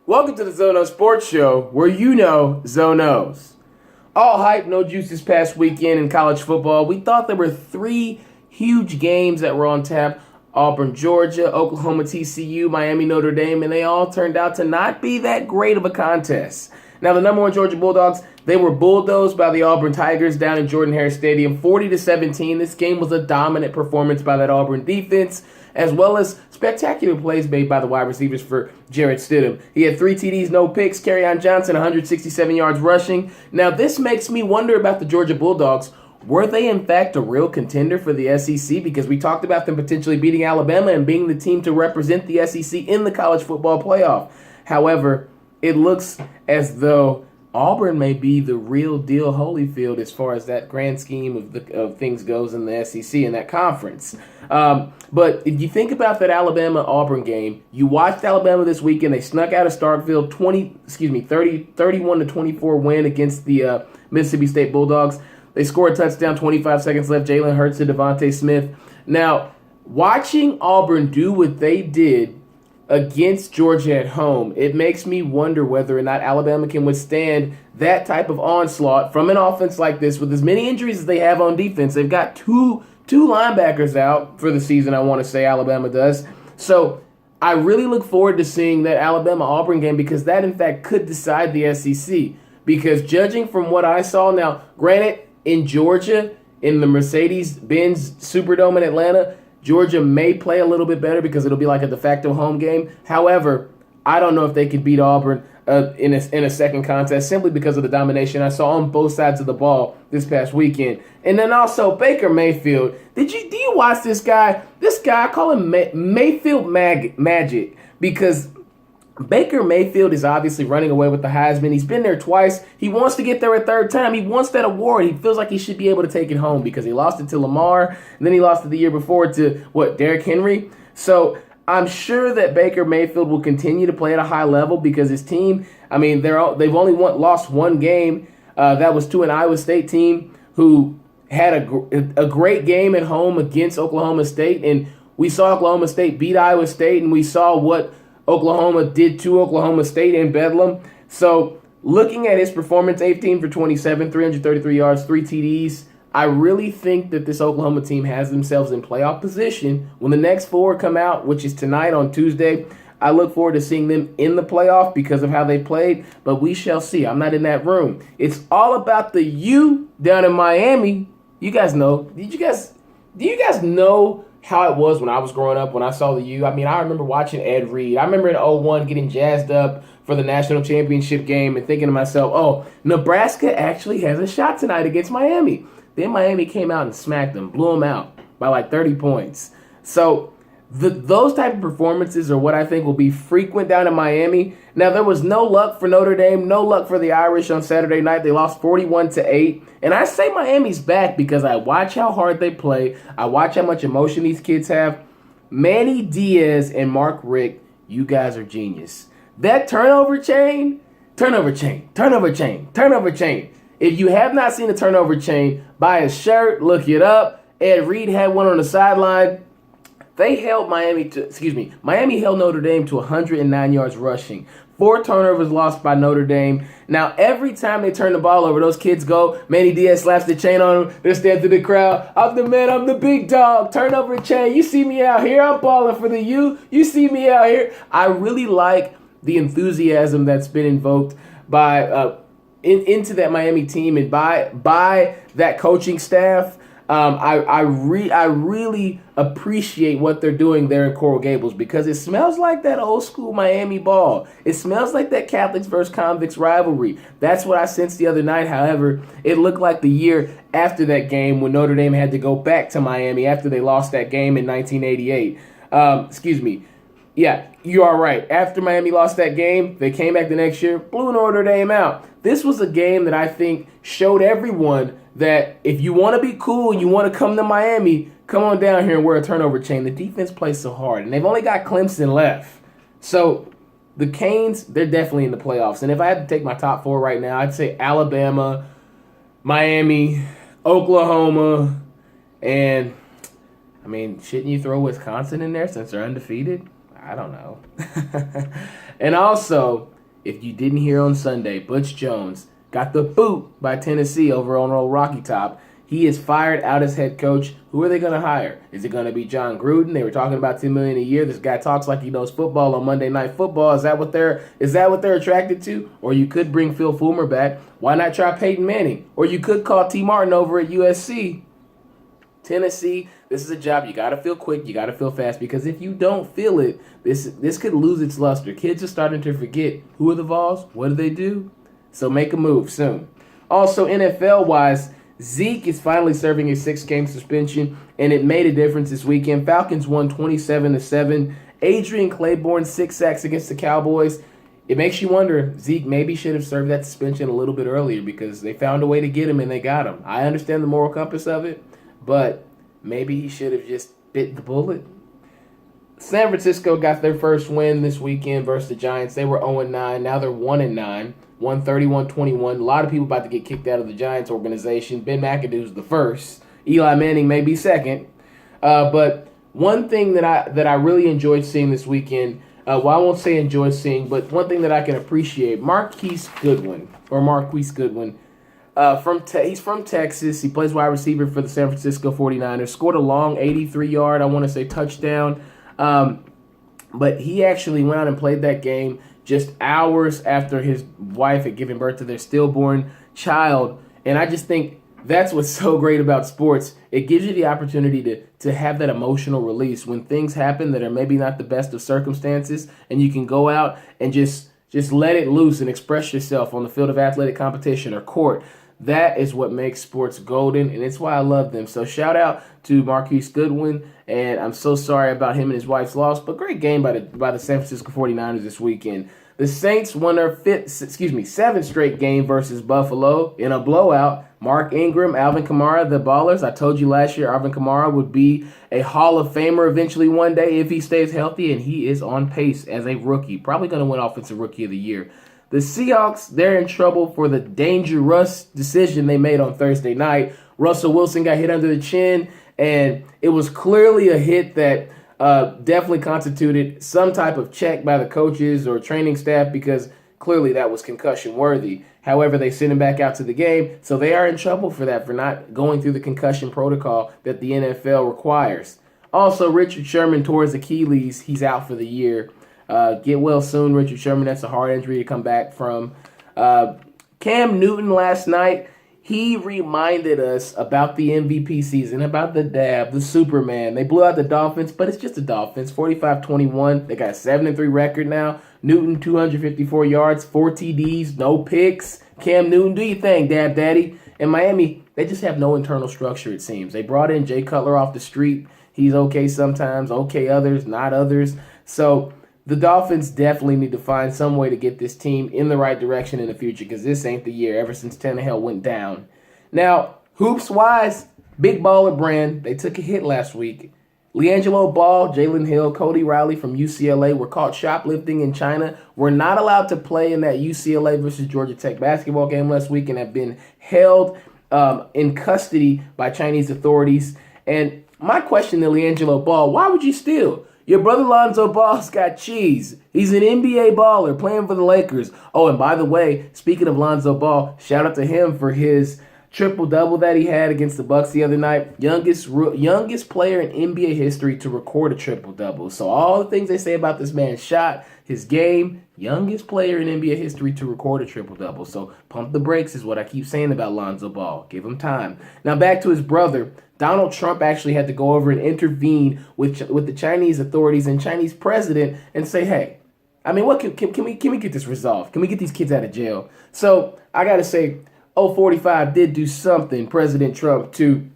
Welcome to the Zono Sports Show, where you know Zonos. All hype, no juice this past weekend in college football. We thought there were three huge games that were on tap. Auburn, Georgia, Oklahoma, TCU, Miami, Notre Dame, and they all turned out to not be that great of a contest. Now, the number one Georgia Bulldogs, they were bulldozed by the Auburn Tigers down in Jordan-Hare Stadium, 40-17. This game was a dominant performance by that Auburn defense, as well as spectacular plays made by the wide receivers for Jarrett Stidham. He had 3 TDs, no picks. Kerryon Johnson, 167 yards rushing. Now, this makes me wonder about the Georgia Bulldogs. Were they, in fact, a real contender for the SEC? Because we talked about them potentially beating Alabama and being the team to represent the SEC in the college football playoff. However, it looks as though Auburn may be the real deal Holyfield as far as that grand scheme of things goes in the SEC and that conference. But if you think about that Alabama-Auburn game, you watched Alabama this weekend. They snuck out of Starkville, 31-24 win against the Mississippi State Bulldogs. They scored a touchdown, 25 seconds left. Jalen Hurts to Devontae Smith. Now, watching Auburn do what they did against Georgia at home, it makes me wonder whether or not Alabama can withstand that type of onslaught from an offense like this with as many injuries as they have on defense. They've got two linebackers out for the season, I want to say Alabama does. So I really look forward to seeing that Alabama-Auburn game because that, in fact, could decide the SEC. Because judging from what I saw, now, granted, in Georgia, in the Mercedes-Benz Superdome in Atlanta, Georgia may play a little bit better because it'll be like a de facto home game. However, I don't know if they could beat Auburn in a second contest simply because of the domination I saw on both sides of the ball this past weekend. And then also Baker Mayfield. Do you watch this guy? This guy, I call him Mayfield Magic because Baker Mayfield is obviously running away with the Heisman. He's been there twice. He wants to get there a third time. He wants that award. He feels like he should be able to take it home because he lost it to Lamar, and then he lost it the year before to, Derrick Henry. So I'm sure that Baker Mayfield will continue to play at a high level because his team, they've only lost one game. That was to an Iowa State team who had a great game at home against Oklahoma State, and we saw Oklahoma State beat Iowa State, and we saw what Oklahoma did to Oklahoma State in Bedlam. So looking at his performance, 18 for 27, 333 yards, 3 TDs, I really think that this Oklahoma team has themselves in playoff position. When the next four come out, which is tonight on Tuesday, I look forward to seeing them in the playoff because of how they played, but we shall see. I'm not in that room. It's all about the U down in Miami. You guys know. Do you guys know how it was when I was growing up, when I saw the U? I remember watching Ed Reed. I remember in 2001 getting jazzed up for the national championship game and thinking to myself, oh, Nebraska actually has a shot tonight against Miami. Then Miami came out and smacked them, blew them out by like 30 points. So those type of performances are what I think will be frequent down in Miami. Now, there was no luck for Notre Dame, no luck for the Irish on Saturday night. They lost 41-8. And I say Miami's back because I watch how hard they play. I watch how much emotion these kids have. Manny Diaz and Mark Richt, you guys are genius. That turnover chain. If you have not seen a turnover chain, buy a shirt, look it up. Ed Reed had one on the sideline. Miami held Notre Dame to 109 yards rushing. 4 turnovers lost by Notre Dame. Now, every time they turn the ball over, those kids go. Manny Diaz slaps the chain on them. They stand to the crowd. I'm the man. I'm the big dog. Turnover chain. You see me out here. I'm balling for the U. You see me out here. I really like the enthusiasm that's been invoked by into that Miami team and by that coaching staff. I really appreciate what they're doing there in Coral Gables because it smells like that old school Miami ball. It smells like that Catholics versus convicts rivalry. That's what I sensed the other night. However, it looked like the year after that game when Notre Dame had to go back to Miami after they lost that game in 1988. Yeah, you are right. After Miami lost that game, they came back the next year, blew Notre Dame out. This was a game that I think showed everyone that if you want to be cool and you want to come to Miami, come on down here and wear a turnover chain. The defense plays so hard, and they've only got Clemson left. So the Canes, they're definitely in the playoffs. And if I had to take my top 4 right now, I'd say Alabama, Miami, Oklahoma, and, shouldn't you throw Wisconsin in there since they're undefeated? I don't know. And also, if you didn't hear on Sunday, Butch Jones got the boot by Tennessee over on Old Rocky Top. He is fired out as head coach. Who are they going to hire? Is it going to be John Gruden? They were talking about $10 million a year. This guy talks like he knows football on Monday Night Football. Is that what they're attracted to? Or you could bring Phil Fulmer back. Why not try Peyton Manning? Or you could call T. Martin over at USC. Tennessee, this is a job you got to feel quick, you got to feel fast, because if you don't feel it, this could lose its luster. Kids are starting to forget, who are the Vols? What do they do? So make a move soon. Also, NFL-wise, Zeke is finally serving a 6-game suspension, and it made a difference this weekend. Falcons won 27-7. Adrian Claiborne, 6 sacks against the Cowboys. It makes you wonder, Zeke maybe should have served that suspension a little bit earlier because they found a way to get him and they got him. I understand the moral compass of it, but maybe he should have just bit the bullet. San Francisco got their first win this weekend versus the Giants. They were 0-9. Now they're 1-9. Won 31-21. A lot of people about to get kicked out of the Giants organization. Ben McAdoo's the first. Eli Manning may be second. But one thing that I really enjoyed seeing this weekend, well, I won't say enjoy seeing, but one thing that I can appreciate, Marquise Goodwin. He's from Texas. He plays wide receiver for the San Francisco 49ers. Scored a long 83-yard, I want to say, touchdown. But he actually went out and played that game just hours after his wife had given birth to their stillborn child. And I just think that's what's so great about sports. It gives you the opportunity to have that emotional release when things happen that are maybe not the best of circumstances, and you can go out and just let it loose and express yourself on the field of athletic competition or court. That is what makes sports golden, and it's why I love them. So shout out to Marquise Goodwin, and I'm so sorry about him and his wife's loss, but great game by the San Francisco 49ers this weekend. The Saints won their seventh straight game versus Buffalo in a blowout. Mark Ingram, Alvin Kamara, the Ballers. I told you last year Alvin Kamara would be a Hall of Famer eventually one day if he stays healthy, and he is on pace as a rookie. Probably going to win Offensive Rookie of the Year. The Seahawks, they're in trouble for the dangerous decision they made on Thursday night. Russell Wilson got hit under the chin, and it was clearly a hit that definitely constituted some type of check by the coaches or training staff, because clearly that was concussion worthy. However, they sent him back out to the game, so they are in trouble for that, for not going through the concussion protocol that the NFL requires. Also, Richard Sherman tore his Achilles. He's out for the year. Get well soon, Richard Sherman. That's a hard injury to come back from. Cam Newton last night, he reminded us about the MVP season, about the dab, the Superman. They blew out the Dolphins, but it's just the Dolphins, 45-21. They got a 7-3 record now. Newton, 254 yards, 4 TDs, no picks. Cam Newton, do your thing, Dab Daddy. In Miami, they just have no internal structure, it seems. They brought in Jay Cutler off the street. He's okay sometimes, okay others, not others. So the Dolphins definitely need to find some way to get this team in the right direction in the future, because this ain't the year ever since Tannehill went down. Now, hoops-wise, Big Baller Brand, they took a hit last week. LiAngelo Ball, Jalen Hill, Cody Riley from UCLA were caught shoplifting in China. Were not allowed to play in that UCLA versus Georgia Tech basketball game last week and have been held in custody by Chinese authorities. And my question to LiAngelo Ball, why would you steal? Your brother Lonzo Ball's got cheese. He's an NBA baller playing for the Lakers. Oh, and by the way, speaking of Lonzo Ball, shout out to him for his triple-double that he had against the Bucks the other night. Youngest player in NBA history to record a triple-double. So all the things they say about this man's shot, his game, youngest player in NBA history to record a triple-double. So pump the brakes is what I keep saying about Lonzo Ball. Give him time. Now back to his brother. Donald Trump actually had to go over and intervene with the Chinese authorities and Chinese president and say, hey, I mean, what can we get this resolved? Can we get these kids out of jail? So I got to say, 045 did do something, President Trump, to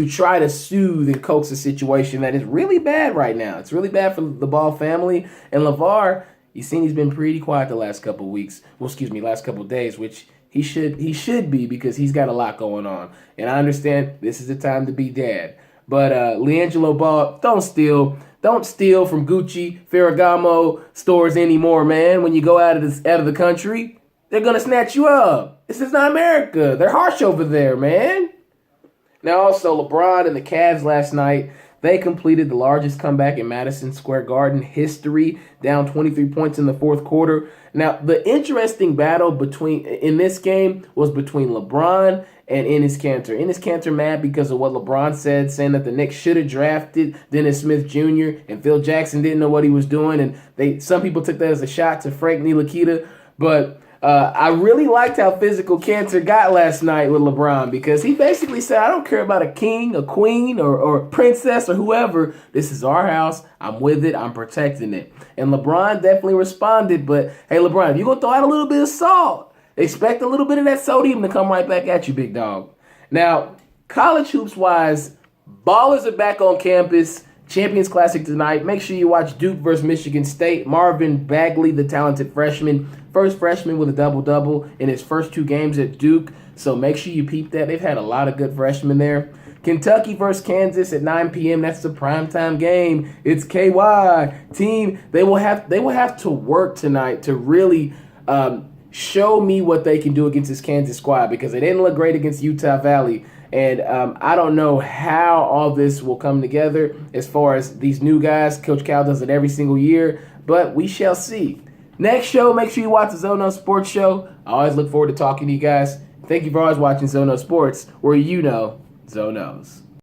try to soothe and coax a situation that is really bad right now. It's really bad for the Ball family. And LeVar, he's been pretty quiet the last couple of weeks. Last couple of days, which he should be, because he's got a lot going on. And I understand this is the time to be dad. But LiAngelo Ball, don't steal from Gucci, Ferragamo stores anymore, man. When you go out of the country, they're gonna snatch you up. This is not America. They're harsh over there, man. Now also LeBron and the Cavs last night, They completed the largest comeback in Madison Square Garden history, down 23 points in the fourth quarter. Now, the interesting battle in this game was between LeBron and Enes Kanter. Enes Kanter mad because of what LeBron said, saying that the Knicks should have drafted Dennis Smith Jr. and Phil Jackson didn't know what he was doing, and some people took that as a shot to Frank Ntilikina, but I really liked how physical Kanter got last night with LeBron because he basically said, I don't care about a king, a queen, or a princess or whoever. This is our house. I'm with it. I'm protecting it. And LeBron definitely responded. But, hey, LeBron, if you're going to throw out a little bit of salt, expect a little bit of that sodium to come right back at you, big dog. Now, college hoops-wise, ballers are back on campus. Champions Classic tonight. Make sure you watch Duke versus Michigan State. Marvin Bagley, the talented freshman, first freshman with a double-double in his first 2 games at Duke. So make sure you peep that. They've had a lot of good freshmen there. Kentucky versus Kansas at 9 p.m. That's the primetime game. It's KY team. They will have to work tonight to really show me what they can do against this Kansas squad because they didn't look great against Utah Valley. And I don't know how all this will come together as far as these new guys. Coach Cal does it every single year, but we shall see. Next show, make sure you watch the Zono Sports Show. I always look forward to talking to you guys. Thank you for always watching Zono Sports, where you know Zonos.